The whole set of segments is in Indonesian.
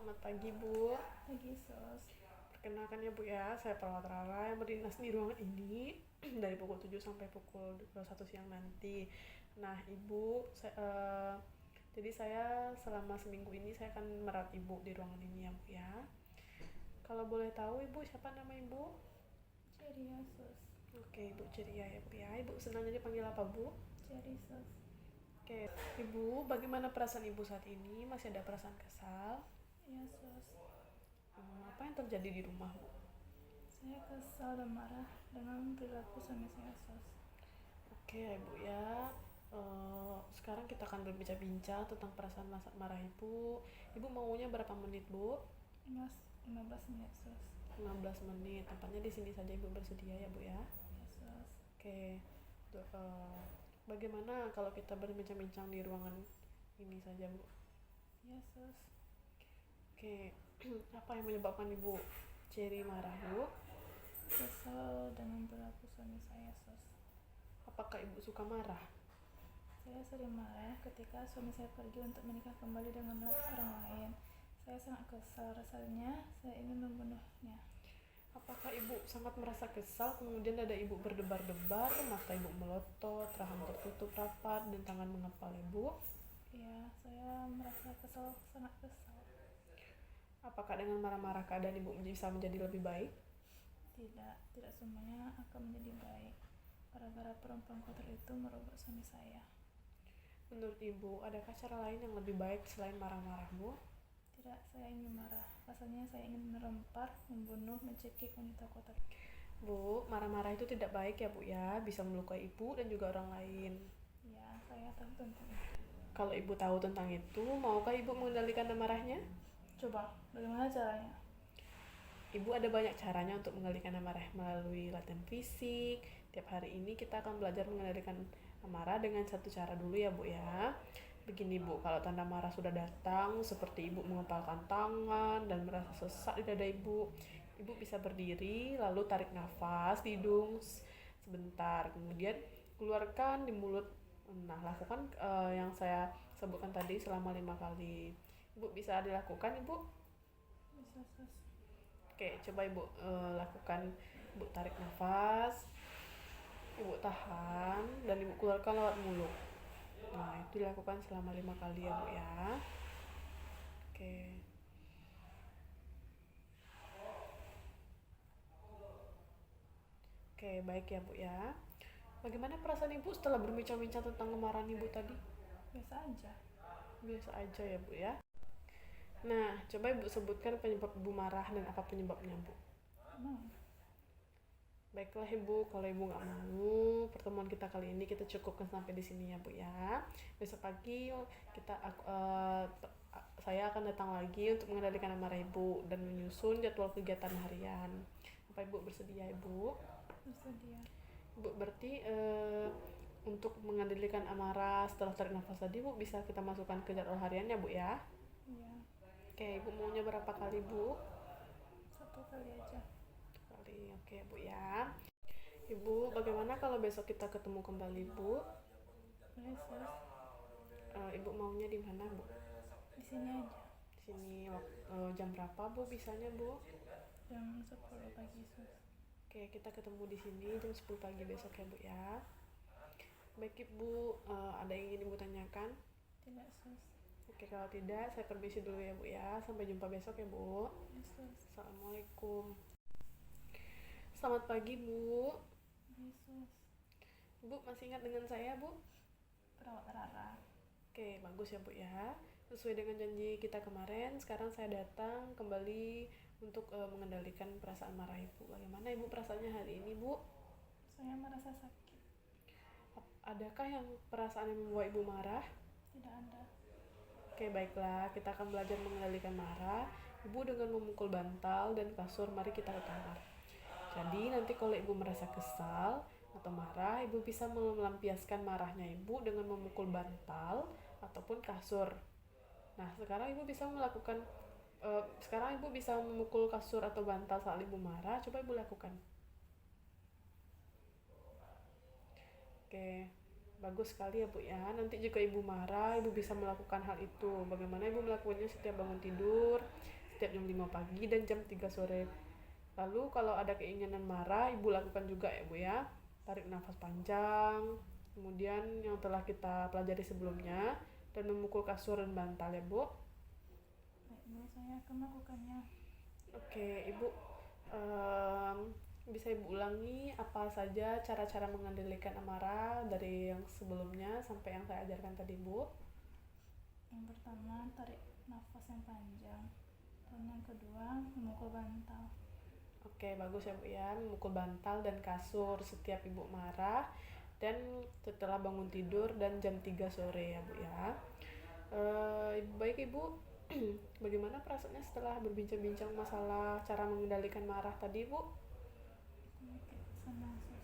Selamat pagi, Bu. Lagi sos. Perkenalkan ya, Bu ya. Saya perawat Rara yang berdinas di ruangan ini dari pukul 7 sampai pukul 1 siang nanti. Nah, Ibu, jadi saya selama seminggu ini saya akan merawat Ibu di ruangan ini ya, Bu ya. Kalau boleh tahu, Ibu, siapa nama Ibu? Ceria sos. Oke, Ibu Ceria ya, Bu ya. Ibu senangnya dipanggil apa, Bu? Ceri sos. Oke, Ibu, bagaimana perasaan Ibu saat ini? Masih ada perasaan kesal? Iya sos. Apa yang terjadi di rumah, Bu? Saya kesal dan marah dengan perilaku suami saya sos. Oke ya Ibu ya. Sekarang kita akan berbincang-bincang tentang perasaan marah Ibu. Ibu maunya berapa menit, Bu? 15 menit sos. 15 menit. Tempatnya di sini saja Ibu bersedia ya, Bu ya. Iya sos. Oke. Bagaimana kalau kita berbincang-bincang di ruangan ini saja, Bu? Iya sos. Oke. Apa yang menyebabkan Ibu Cherry marah, Bu? Kesal dengan perilaku suami saya sos. Apakah Ibu suka marah? Saya sering marah ketika suami saya pergi untuk menikah kembali dengan orang lain. Saya sangat kesal, rasanya saya ingin membunuhnya. Apakah Ibu sangat merasa kesal, kemudian dada Ibu berdebar-debar, mata Ibu melotot, rahang tertutup rapat, dan tangan mengepal Ibu? Iya, saya merasa kesal, sangat kesal. Apakah dengan marah-marah keadaan Ibu bisa menjadi lebih baik? Tidak semuanya akan menjadi baik. Gara-gara perempuan kotor itu merubah suami saya. Menurut Ibu, adakah cara lain yang lebih baik selain marah-marah, Bu? Tidak, saya ingin marah. Rasanya saya ingin merempar, membunuh, mencekik wanita kotor. Bu, marah-marah itu tidak baik ya, Bu ya. Bisa melukai Ibu dan juga orang lain. Ya, saya tahu tentang itu. Kalau Ibu tahu tentang itu, maukah Ibu mengendalikan amarahnya? Coba, bagaimana caranya? Ibu ada banyak caranya untuk mengendalikan amarah melalui latihan fisik. Tiap hari ini kita akan belajar mengendalikan amarah dengan satu cara dulu ya, Bu ya. Begini, Bu, kalau tanda marah sudah datang, seperti Ibu mengepalkan tangan dan merasa sesak di dada Ibu, Ibu bisa berdiri, lalu tarik nafas di hidung sebentar, kemudian keluarkan di mulut. Nah, lakukan yang saya sebutkan tadi selama 5 kali. Ibu bisa dilakukan, Ibu? Bisa sos. Oke, coba Ibu lakukan. Ibu tarik nafas, Ibu tahan, dan Ibu keluarkan lewat mulut. Nah, itu dilakukan selama 5 kali ya, Bu ya. Oke. Oke, baik ya, Bu ya. Bagaimana perasaan Ibu setelah berbincang-bincang tentang kemarahan Ibu tadi? Biasa aja. Biasa aja ya, Bu ya. Nah, coba Ibu sebutkan penyebab Ibu marah dan apa penyebabnya, Bu. Mau? Baiklah Ibu, kalau Ibu nggak mau, pertemuan kita kali ini kita cukupkan sampai di sini ya, Bu ya. Besok pagi saya akan datang lagi untuk mengendalikan amarah Ibu dan menyusun jadwal kegiatan harian. Apa Ibu bersedia, Ibu? Bersedia. Ibu berarti untuk mengendalikan amarah setelah tarik nafas tadi, Bu, bisa kita masukkan ke jadwal harian ya, Bu ya. Iya. Oke, Ibu maunya berapa kali, Bu? 1 kali aja. 1 kali. Oke, Bu ya. Ibu, bagaimana kalau besok kita ketemu kembali, Bu? Boleh sos. Ibu maunya di mana, Bu? Di sini aja. Di sini jam berapa, Bu, bisanya, Bu? Jam 10 pagi sos. Oke, kita ketemu di sini jam 10 pagi besok ya, Bu ya. Baik, Ibu, ada yang ingin Ibu tanyakan? Tidak sos. Oke, kalau tidak, saya permisi dulu ya, Bu ya. Sampai jumpa besok ya, Bu. Ya sos. Assalamualaikum. Selamat pagi, Bu. Ya sos. Bu, masih ingat dengan saya, Bu? Perawat Rara. Oke, bagus ya, Bu ya. Sesuai dengan janji kita kemarin, sekarang saya datang kembali untuk mengendalikan perasaan marah Ibu. Bagaimana Ibu perasaannya hari ini, Bu? Saya merasa sakit. Adakah yang perasaan yang membuat Ibu marah? Tidak ada. Oke, baiklah. Kita akan belajar mengendalikan marah. Ibu dengan memukul bantal dan kasur, mari kita ke kamar. Jadi, nanti kalau Ibu merasa kesal atau marah, Ibu bisa melampiaskan marahnya Ibu dengan memukul bantal ataupun kasur. Nah, sekarang Ibu bisa melakukan sekarang Ibu bisa memukul kasur atau bantal saat Ibu marah. Coba Ibu lakukan. Oke, Bagus sekali ya Bu ya. Nanti jika Ibu marah, Ibu bisa melakukan hal itu. Bagaimana Ibu melakukannya setiap bangun tidur, setiap jam 5 pagi dan jam 3 sore. Lalu kalau ada keinginan marah, Ibu lakukan juga ya Bu ya. Tarik nafas panjang, kemudian yang telah kita pelajari sebelumnya, dan memukul kasur dan bantal ya Bu. Baik Bu, saya akan melakukannya. Oke Ibu, bisa Ibu ulangi apa saja cara-cara mengendalikan amarah dari yang sebelumnya sampai yang saya ajarkan tadi Bu? Yang pertama, tarik nafas yang panjang. Dan yang kedua, memukul bantal. Oke, bagus ya Bu ya, memukul bantal dan kasur setiap Ibu marah dan setelah bangun tidur dan jam 3 sore ya Bu ya. Baik Ibu, bagaimana perasaannya setelah berbincang-bincang masalah cara mengendalikan marah tadi Bu? Oke, senang sus.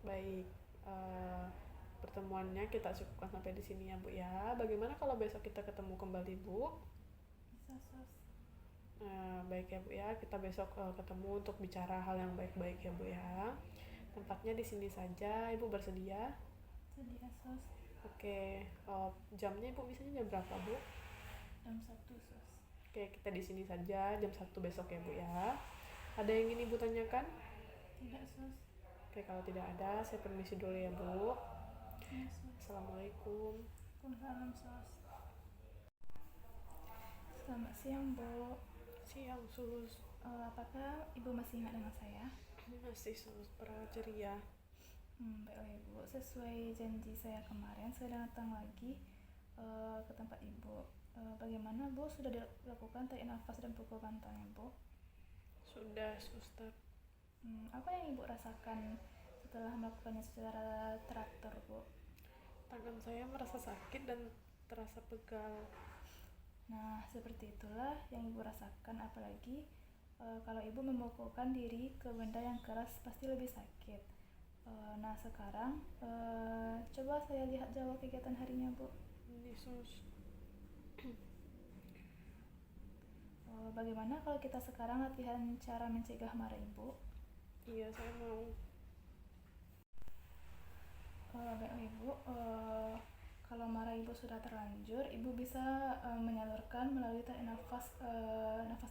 Baik, pertemuannya kita cukupkan sampai di sini ya Bu ya. Bagaimana kalau besok kita ketemu kembali Bu? Bisa sus. Baik ya Bu ya, kita besok ketemu untuk bicara hal yang baik-baik ya Bu ya. Tempatnya di sini saja, Ibu bersedia? Sedia sus. Oke, jamnya Ibu bisanya jam berapa Bu? Jam 1 sus. Oke, kita di sini saja jam 1 besok ya Bu ya. Ada yang ingin Ibu tanyakan? Tidak sus. Oke, kalau tidak ada, saya permisi dulu ya Bu. Ya sus. Assalamualaikum. Waalaikumsalam sus. Selamat siang Bu. Siang Sus. Apakah Ibu masih ingat dengan saya? Masih Sus, ceria. Baiklah Ibu, sesuai janji saya kemarin, saya datang lagi ke tempat Ibu. Bagaimana Bu, sudah dilakukan tarik nafas dan pukul bantalnya Bu? Sudah Suster. Apa yang Ibu rasakan setelah melakukannya secara teratur Bu? Tangan saya merasa sakit dan terasa pegal. Nah, seperti itulah yang Ibu rasakan, apalagi kalau Ibu memukulkan diri ke benda yang keras pasti lebih sakit. Nah, sekarang coba saya lihat jadwal kegiatan harinya Bu. Ini Sus. Bagaimana kalau kita sekarang latihan cara mencegah marah Ibu? Iya, saya mau. Baiklah Ibu, kalau marah Ibu sudah terlanjur, Ibu bisa menyalurkan melalui tarik nafas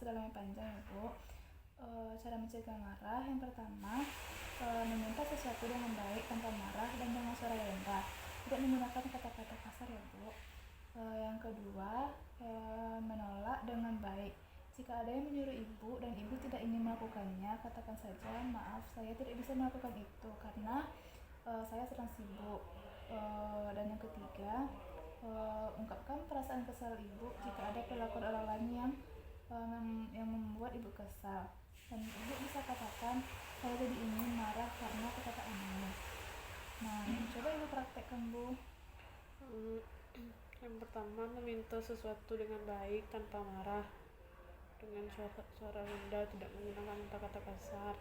dalam yang panjang Ibu. Cara mencegah marah yang pertama, meminta sesuatu dengan baik tanpa marah dan dengan suara rendah, tidak menggunakan kata-kata kasar ya Bu. Yang kedua, menolak dengan baik. Jika ada yang menyuruh Ibu dan Ibu tidak ingin melakukannya, katakan saja, maaf saya tidak bisa melakukan itu karena saya sedang sibuk. Dan yang ketiga, ungkapkan perasaan kesal Ibu jika ada perlakuan orang lain yang membuat Ibu kesal. Dan Ibu bisa katakan, saya jadi ingin marah karena perkataan ini. Nah, coba Ibu praktekkan Bu. Yang pertama, meminta sesuatu dengan baik tanpa marah, dengan suara rendah, tidak menggunakan kata-kata kasar.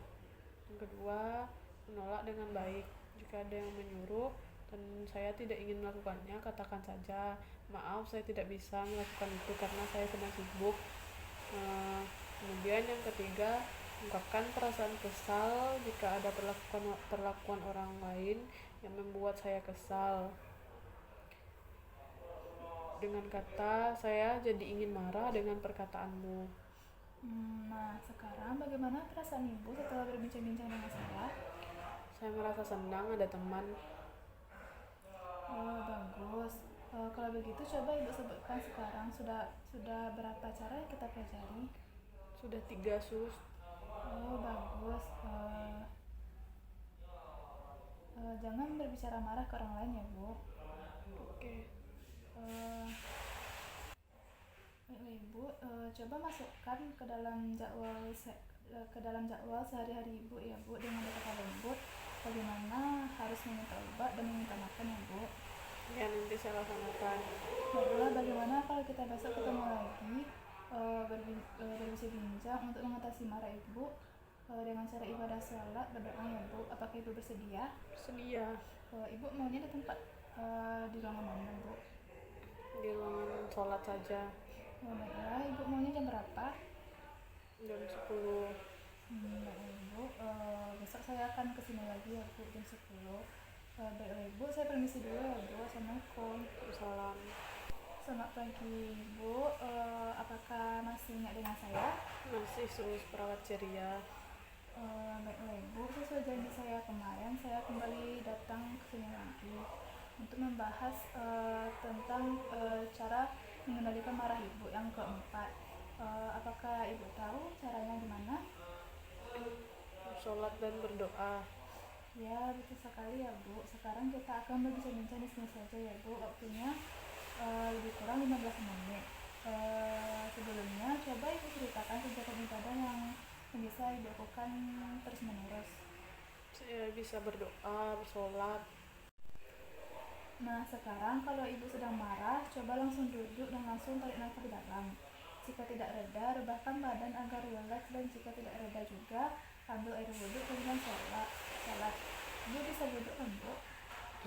Yang kedua, menolak dengan baik. Jika ada yang menyuruh dan saya tidak ingin melakukannya, katakan saja, maaf saya tidak bisa melakukan itu karena saya sedang sibuk. Kemudian yang ketiga, ungkapkan perasaan kesal jika ada perlakuan orang lain yang membuat saya kesal. Dengan kata, saya jadi ingin marah dengan perkataanmu. Nah, sekarang bagaimana perasaan Ibu setelah berbincang-bincang dengan saya? Saya merasa senang ada teman. Bagus. Kalau begitu coba Ibu sebutkan sekarang sudah berapa cara yang kita pelajari? Sudah 3 Sus. Bagus. Jangan berbicara marah ke orang lain ya Bu. Oke. Baiklah Ibu, coba masukkan ke dalam jadwal sehari-hari Ibu ya Bu, dengan kata lembut bagaimana harus meminta obat dan meminta makan ya Bu. Ya, nanti saya laksanakan. Baiklah, bagaimana kalau kita besok ketemu lagi berbincang untuk mengatasi marah Ibu dengan cara ibadah salat berdoa ya Bu. Apakah Ibu bersedia? Bersedia. Ibu maunya di tempat di ruangan mana Bu? Di ruangan sholat saja. Baiklah, Ibu maunya jam berapa? Jam 10. Baik Ibu, besok saya akan kesini lagi ya Bu, jam 10. Baiklah Ibu, saya permisi dulu ya Bu. Assalamualaikum. Salam. Selamat pagi Ibu. Apakah masih ingat dengan saya? Masih Sus perawat ceria. Baiklah Ibu, sesuai janji saya kemarin, saya kembali datang ke sini lagi untuk membahas tentang cara mengendalikan marah Ibu yang keempat. Apakah Ibu tahu caranya gimana? Sholat dan berdoa. Ya, betul sekali ya Bu. Sekarang kita akan berbincang-bincang di sini saja ya Bu. Waktunya lebih kurang 15 menit. Sebelumnya, coba Ibu ceritakan kegiatan ibadah yang bisa Ibu lakukan terus-menerus. Saya bisa berdoa, bersolat. Nah, sekarang kalau Ibu sedang marah, coba langsung duduk dan langsung tarik nafas dalam. Jika tidak reda, rebahkan badan agar rileks, dan jika tidak reda juga, ambil air wudhu kemudian sholat. Ibu bisa duduk kan Bu?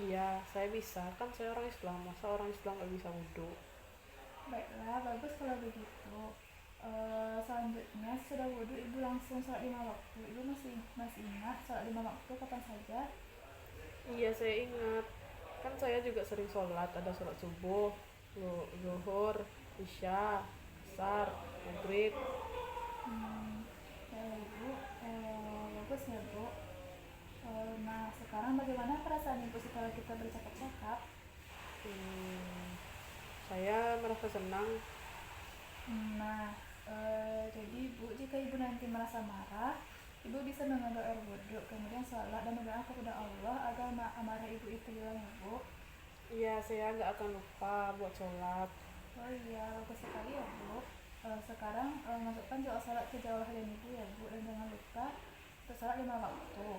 Iya, saya bisa. Kan saya orang Islam. Masa orang Islam nggak bisa wudhu? Baiklah, bagus kalau begitu. Selanjutnya, sesudah wudhu Ibu langsung sholat 5 waktu. Ibu masih ingat sholat 5 waktu kapan saja? Iya, saya ingat. Kan saya juga sering sholat. Ada sholat subuh, zuhur, isya, asar, maghrib. Ya Ibu, bagus ya Bu. Nah, sekarang bagaimana perasaan Ibu setelah kita bercakap-cakap? Saya merasa senang. Nah, jadi Ibu, jika Ibu nanti merasa marah, Ibu bisa mengambil air wudhu, kemudian sholat dan berdoa kepada Allah agar amarah Ibu itu hilang ya Bu. Iya, saya nggak akan lupa buat sholat. Oh iya, bagus sekali ya Bu. Sekarang masukkan doa sholat ke jauh harian Ibu ya Bu, dan jangan lupa untuk sholat 5 waktu.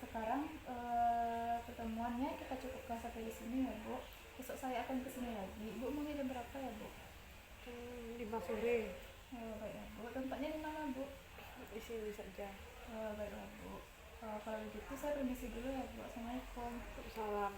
Sekarang pertemuannya kita cukupkan sampai di sini ya Bu. Besok saya akan kesini lagi. Ibu mau jam berapa ya Bu? 5 sore. Baik ya Bu. Tempatnya di mana Bu? Di sini saja. Baiklah Bu. Kalau begitu saya permisi dulu ya Bu. Assalamualaikum. Salam.